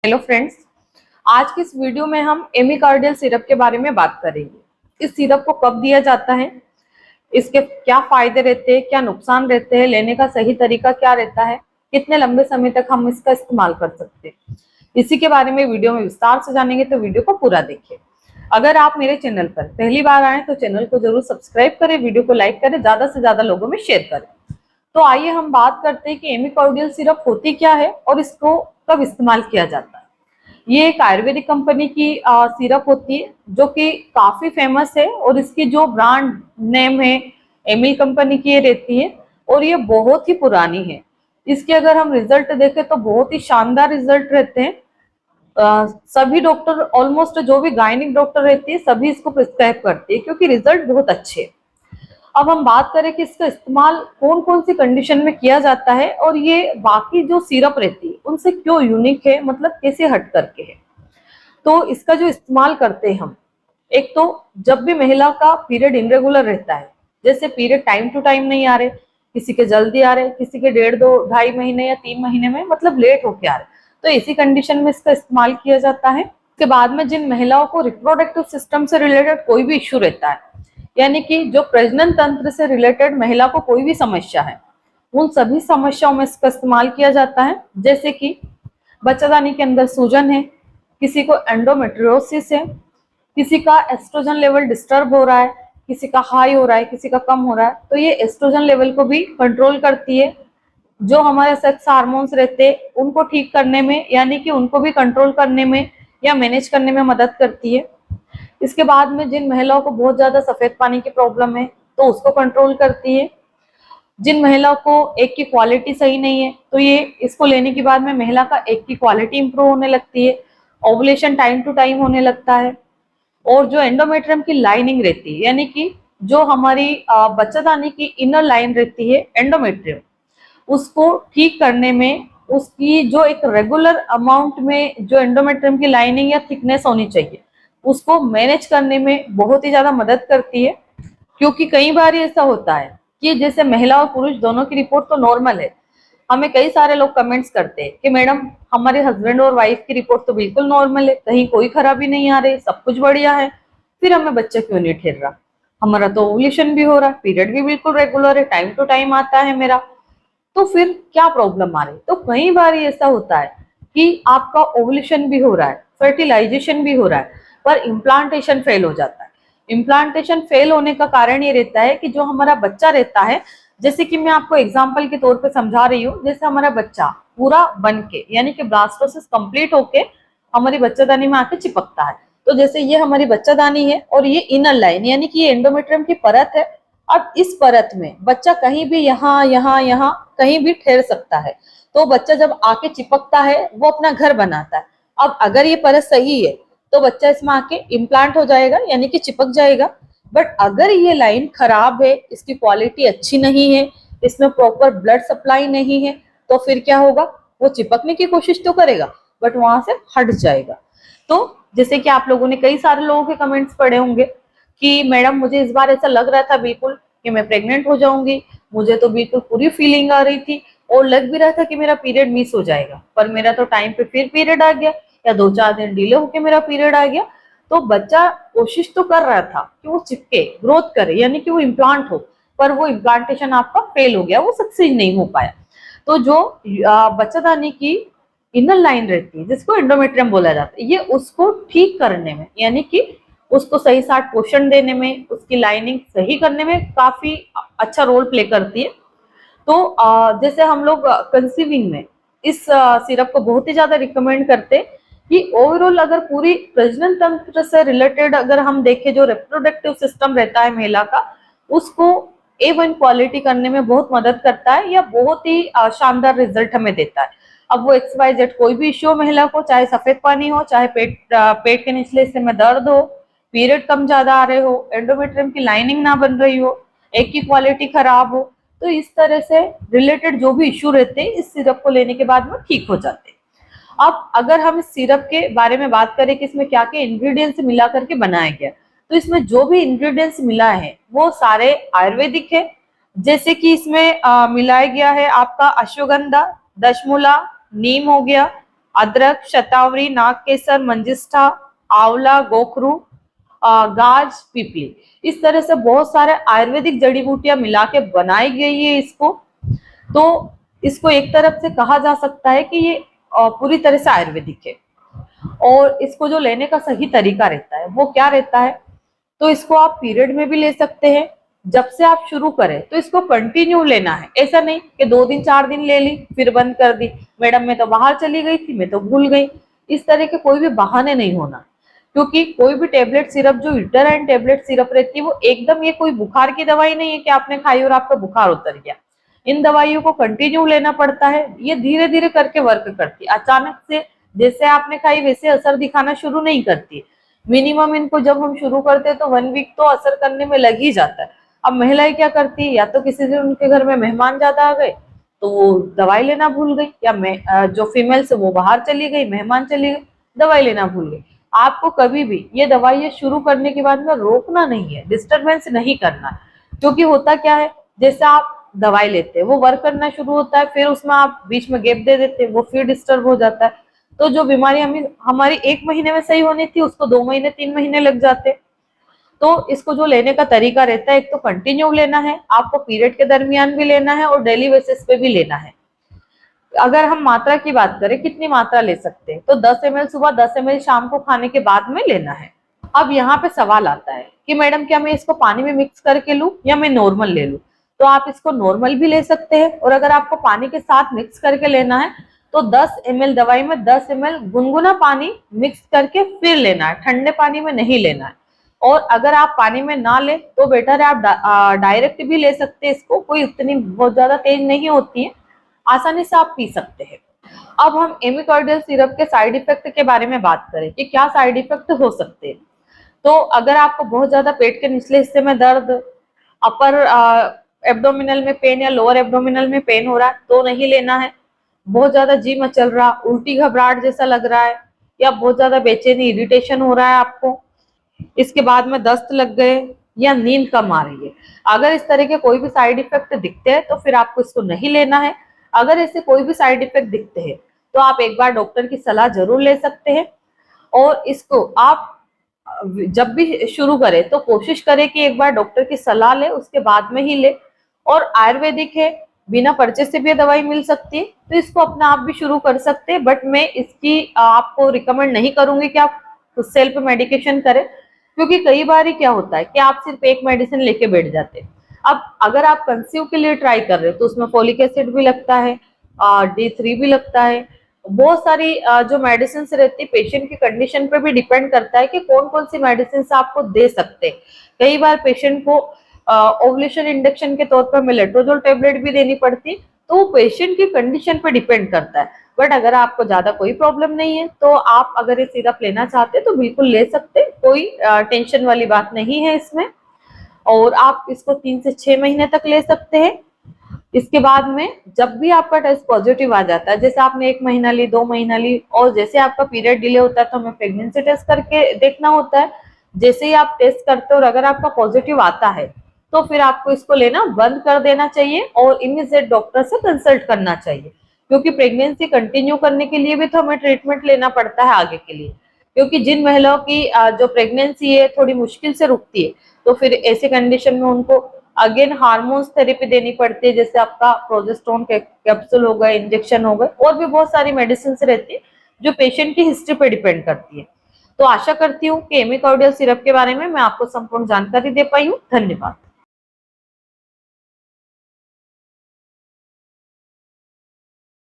Hello friends, आज की इस वीडियो में हम एमिकार्डियल सिरप के बारे में बात करेंगे। इस सिरप को कब दिया जाता है, इसके क्या फायदे रहते हैं, क्या नुकसान रहते हैं, लेने का सही तरीका क्या रहता है, कितने लंबे समय तक हम इसका इस्तेमाल कर सकते हैं, इसी के बारे में वीडियो में विस्तार से जानेंगे। तो वीडियो को पूरा देखिए। अगर आप मेरे चैनल पर पहली बार आए तो चैनल को जरूर सब्सक्राइब करें, वीडियो को लाइक करें, ज्यादा से ज्यादा लोगों में शेयर करें। तो आइए हम बात करते हैं कि एमिकार्डियल सिरप होती क्या है और इसको कब इस्तेमाल किया जाता है। ये एक आयुर्वेदिक कंपनी की सिरप होती है जो कि काफी फेमस है और इसकी जो ब्रांड नेम है एमिल कंपनी की ये रहती है और ये बहुत ही पुरानी है। इसके अगर हम रिजल्ट देखें तो बहुत ही शानदार रिजल्ट रहते हैं। सभी डॉक्टर, ऑलमोस्ट जो भी गायनिक डॉक्टर रहती है, सभी इसको प्रिस्क्राइब करती है क्योंकि रिजल्ट बहुत अच्छे हैं। अब हम बात करें कि इसका इस्तेमाल कौन कौन सी कंडीशन में किया जाता है और ये बाकी जो सिरप रहती है उनसे क्यों यूनिक है, मतलब कैसे हट करके है। तो इसका जो इस्तेमाल करते हैं हम, एक तो जब भी महिला का पीरियड इनरेगुलर रहता है, जैसे पीरियड टाइम टू टाइम नहीं आ रहे, किसी के जल्दी आ रहे, किसी के 1.5-2-2.5 महीने या 3 महीने में, मतलब लेट होके आ रहे, तो इसी कंडीशन में इसका इस्तेमाल किया जाता है। उसके बाद में जिन महिलाओं को रिप्रोडक्टिव सिस्टम से रिलेटेड कोई भी इश्यू रहता है, यानी कि जो प्रजनन तंत्र से रिलेटेड महिला को कोई भी समस्या है, उन सभी समस्याओं में इसका इस्तेमाल किया जाता है। जैसे कि बच्चादानी के अंदर सूजन है, किसी को एंडोमेट्रियोसिस है, किसी का एस्ट्रोजन लेवल डिस्टर्ब हो रहा है, किसी का हाई हो रहा है, किसी का कम हो रहा है, तो ये एस्ट्रोजन लेवल को भी कंट्रोल करती है। जो हमारे सेक्स हार्मोन्स रहते हैं उनको ठीक करने में, यानी कि उनको भी कंट्रोल करने में या मैनेज करने में मदद करती है। इसके बाद में जिन महिलाओं को बहुत ज्यादा सफेद पानी की प्रॉब्लम है तो उसको कंट्रोल करती है। जिन महिलाओं को एग की क्वालिटी सही नहीं है तो ये इसको लेने के बाद में महिला का एग की क्वालिटी इंप्रूव होने लगती है, ओवुलेशन टाइम टू टाइम होने लगता है। और जो एंडोमेट्रियम की लाइनिंग रहती है, यानी कि जो हमारी बच्चादानी की इनर लाइन रहती है एंडोमेट्रियम, उसको ठीक करने में, उसकी जो एक रेगुलर अमाउंट में जो एंडोमेट्रियम की लाइनिंग या थिकनेस होनी चाहिए, उसको मैनेज करने में बहुत ही ज्यादा मदद करती है। क्योंकि कई बार ऐसा होता है कि जैसे महिला और पुरुष दोनों की रिपोर्ट तो नॉर्मल है, हमें कई सारे लोग कमेंट्स करते हैं कि मैडम हमारे हस्बैंड और वाइफ की रिपोर्ट तो बिल्कुल नॉर्मल है, कहीं कोई खराबी नहीं आ रही, सब कुछ बढ़िया है, फिर हमें बच्चा क्यों नहीं ठहर रहा, हमारा तो ओवुलेशन भी हो रहा है, पीरियड भी बिल्कुल रेगुलर है, टाइम टू टाइम आता है मेरा, तो फिर क्या प्रॉब्लम आ रही। तो कई बार ऐसा होता है कि आपका ओवुलेशन भी हो रहा है, फर्टिलाइजेशन भी हो रहा है, पर इम्प्लांटेशन फेल हो जाता है। इम्प्लांटेशन फेल होने का कारण ये रहता है कि जो हमारा बच्चा रहता है, जैसे कि मैं आपको एग्जांपल के तौर पे समझा रही हूँ, जैसे हमारा बच्चा पूरा बन के, यानी कि ब्लास्टोसिस कंप्लीट होके हमारी बच्चादानी में आके चिपकता है। तो जैसे ये हमारी बच्चादानी है और ये इनर लाइन, यानी कि ये एंडोमेट्रियम की परत है। अब इस परत में बच्चा कहीं भी यहाँ यहाँ यहाँ कहीं भी ठहर सकता है। तो बच्चा जब आके चिपकता है वो अपना घर बनाता है। अब अगर ये परत सही है तो बच्चा इसमें आके इम्प्लांट हो जाएगा, यानी कि चिपक जाएगा। बट अगर ये लाइन खराब है, इसकी क्वालिटी अच्छी नहीं है, इसमें प्रॉपर ब्लड सप्लाई नहीं है, तो फिर क्या होगा, वो चिपकने की कोशिश तो करेगा बट वहां से हट जाएगा। तो जैसे कि आप लोगों ने कई सारे लोगों के कमेंट्स पढ़े होंगे कि मैडम मुझे इस बार ऐसा लग रहा था बिल्कुल कि मैं प्रेग्नेंट हो जाऊंगी, मुझे तो बिल्कुल पूरी फीलिंग आ रही थी और लग भी रहा था कि मेरा पीरियड मिस हो जाएगा, पर मेरा तो टाइम पे फिर पीरियड आ गया, या 2-4 दिन डिले होके मेरा पीरियड आ गया। तो बच्चा कोशिश तो कर रहा था कि वो चिपके, ग्रोथ करे, यानी कि वो इम्प्लांट हो, पर वो इम्प्लांटेशन आपका फेल हो गया, वो सक्सीड नहीं हो पाया। तो जो बच्चादानी की इनर लाइन रहती है, जिसको एंडोमेट्रियम बोला जाता है, ये उसको ठीक करने में, यानी कि उसको सही साथ पोषण देने में, उसकी लाइनिंग सही करने में काफी अच्छा रोल प्ले करती है। तो जैसे हम लोग कंसीविंग में इस सिरप को बहुत ही ज्यादा रिकमेंड करते हैं कि ओवरऑल अगर पूरी प्रजनन तंत्र से रिलेटेड अगर हम देखें, जो रिप्रोडक्टिव सिस्टम रहता है महिला का, उसको A1 क्वालिटी करने में बहुत मदद करता है या बहुत ही शानदार रिजल्ट हमें देता है। अब वो XYZ कोई भी इश्यू हो महिला को, चाहे सफेद पानी हो, चाहे पेट के निचले हिस्से में दर्द हो, पीरियड कम ज्यादा आ रहे हो, एंडोमेट्रियम की लाइनिंग ना बन रही हो, एग की क्वालिटी खराब हो, तो इस तरह से रिलेटेड जो भी इश्यू रहते हैं इस सिरप को लेने के बाद में ठीक हो जाते हैं। अब अगर हम इस सिरप के बारे में बात करें कि इसमें क्या क्या इंग्रेडिएंट्स मिला करके बनाया गया, तो इसमें जो भी इंग्रेडिएंट्स मिला है वो सारे आयुर्वेदिक है। जैसे कि इसमें मिलाया गया है आपका अश्वगंधा, दशमूला, नीम हो गया, अदरक, शतावरी, नागकेसर, मंजिष्ठा, आंवला, गोखरू, गाज, पीपली, इस तरह से बहुत सारे आयुर्वेदिक जड़ी बूटियां मिला के बनाई गई है इसको। तो इसको एक तरफ से कहा जा सकता है कि ये पूरी तरह से आयुर्वेदिक है। और इसको जो लेने का सही तरीका रहता है वो क्या रहता है, तो इसको आप पीरियड में भी ले सकते हैं। जब से आप शुरू करें तो इसको कंटिन्यू लेना है, ऐसा नहीं कि 2 दिन 4 दिन ले ली फिर बंद कर दी, मैडम मैं तो बाहर चली गई थी, मैं तो भूल गई, इस तरह के कोई भी बहाने नहीं होना। क्योंकि कोई भी टेबलेट सिरप जो यूटेराइन टेबलेट सिरप रहती है वो एकदम, ये कोई बुखार की दवाई नहीं है कि आपने खाई और आपका बुखार उतर गया। इन दवाइयों को कंटिन्यू लेना पड़ता है, ये धीरे धीरे करके वर्क करती है। अचानक से जैसे आपने खाई वैसे असर दिखाना शुरू नहीं करती। मिनिमम इनको जब हम शुरू करते हैं तो 1 वीक तो असर करने में लग ही जाता है। अब महिलाएं क्या करती है, या तो किसी दिन उनके घर में मेहमान ज्यादा आ गए तो वो दवाई लेना भूल गई, या जो फीमेल्स वो बाहर चली गई, मेहमान चली गई, दवाई लेना भूल गई। आपको कभी भी ये दवाई शुरू करने के बाद में रोकना नहीं है, डिस्टरबेंस नहीं करना। क्योंकि होता क्या है, जैसे आप दवाई लेते हैं वो वर्क करना शुरू होता है, फिर उसमें आप बीच में गैप दे देते हैं, वो फिर डिस्टर्ब हो जाता है। तो जो बीमारी हमारी 1 महीने में सही होनी थी उसको 2 महीने 3 महीने लग जाते। तो इसको जो लेने का तरीका रहता है, एक तो कंटिन्यू लेना है, आपको पीरियड के दरमियान भी लेना है और डेली बेसिस पे भी लेना है। अगर हम मात्रा की बात करें, कितनी मात्रा ले सकते हैं, तो 10 ml सुबह, 10 ml शाम को खाने के बाद में लेना है। अब यहाँ पे सवाल आता है कि मैडम क्या मैं इसको पानी में मिक्स करके लूं या मैं नॉर्मल ले लूं। तो आप इसको नॉर्मल भी ले सकते हैं, और अगर आपको पानी के साथ मिक्स करके लेना है तो 10 ml दवाई में 10 ml गुनगुना पानी मिक्स करके फिर लेना है, ठंडे पानी में नहीं लेना है। और अगर आप पानी में ना ले तो बेटर है आप डायरेक्ट भी ले सकते हैं इसको, कोई उतनी बहुत ज्यादा तेज नहीं होती है, आसानी से आप पी सकते हैं। अब हम एमिकॉर्डियल सिरप के साइड इफेक्ट के बारे में बात करें कि क्या साइड इफेक्ट हो सकते हैं। तो अगर आपको बहुत ज्यादा पेट के निचले हिस्से में दर्द, अपर एब्डोमिनल में पेन या लोअर एब्डोमिनल में पेन हो रहा है तो नहीं लेना है। बहुत ज्यादा जी मचल रहा, उल्टी घबराहट जैसा लग रहा है, या बहुत ज्यादा बेचैनी इरिटेशन हो रहा है आपको, इसके बाद में दस्त लग गए, या नींद कम आ रही है, अगर इस तरह के कोई भी साइड इफेक्ट दिखते हैं तो फिर आपको इसको नहीं लेना है। अगर ऐसे कोई भी साइड इफेक्ट दिखते हैं तो आप एक बार डॉक्टर की सलाह जरूर ले सकते हैं। और इसको आप जब भी शुरू करें तो कोशिश करें कि एक बार डॉक्टर की सलाह ले, उसके बाद में ही ले। और आयुर्वेदिक है, बिना पर्चे से भी दवाई मिल सकती है, तो इसको अपना आप भी शुरू कर सकते हैं। बट मैं इसकी आपको रिकमेंड नहीं करूंगी कि आप सेल्फ मेडिकेशन करें, क्योंकि कई बार ही क्या होता है कि आप सिर्फ एक मेडिसिन लेके बैठ जाते हैं। अब अगर आप कंसीव के लिए ट्राई कर रहे हो तो उसमें फोलिक एसिड भी लगता है, D3 भी लगता है, बहुत सारी जो मेडिसिन रहती है, पेशेंट की कंडीशन पे भी डिपेंड करता है कि कौन कौन सी मेडिसिन आपको दे सकते हैं। कई बार पेशेंट को ओवुलेशन इंडक्शन के तौर पर लेट्रोजोल टेबलेट भी देनी पड़ती, तो वो पेशेंट की कंडीशन पे डिपेंड करता है। बट अगर आपको ज्यादा कोई प्रॉब्लम नहीं है तो आप अगर ये सिरप लेना चाहते हैं तो बिल्कुल ले सकते, कोई टेंशन वाली बात नहीं है इसमें। और आप इसको 3 से 6 महीने तक ले सकते हैं। इसके बाद में जब भी आपका टेस्ट पॉजिटिव आ जाता है, जैसे आपने 1 महीना ली, 2 महीना ली, और जैसे आपका पीरियड डिले होता है तो हमें प्रेगनेंसी टेस्ट करके देखना होता है। जैसे ही आप टेस्ट करते हो और अगर आपका पॉजिटिव आता है तो फिर आपको इसको लेना बंद कर देना चाहिए और इमीडिएट डॉक्टर से कंसल्ट करना चाहिए। क्योंकि प्रेगनेंसी कंटिन्यू करने के लिए भी तो हमें ट्रीटमेंट लेना पड़ता है आगे के लिए। क्योंकि जिन महिलाओं की जो प्रेगनेंसी है थोड़ी मुश्किल से रुकती है, तो फिर ऐसे कंडीशन में उनको अगेन हार्मोन्स थेरेपी देनी पड़ती है, जैसे आपका प्रोजेस्टेरोन कैप्सूल हो गए, इंजेक्शन हो गए, और भी बहुत सारी मेडिसिन रहती है जो पेशेंट की हिस्ट्री पे डिपेंड करती है। तो आशा करती हूँ कि एमिकॉर्डियल सिरप के बारे में मैं आपको संपूर्ण जानकारी दे पाई हूँ। धन्यवाद।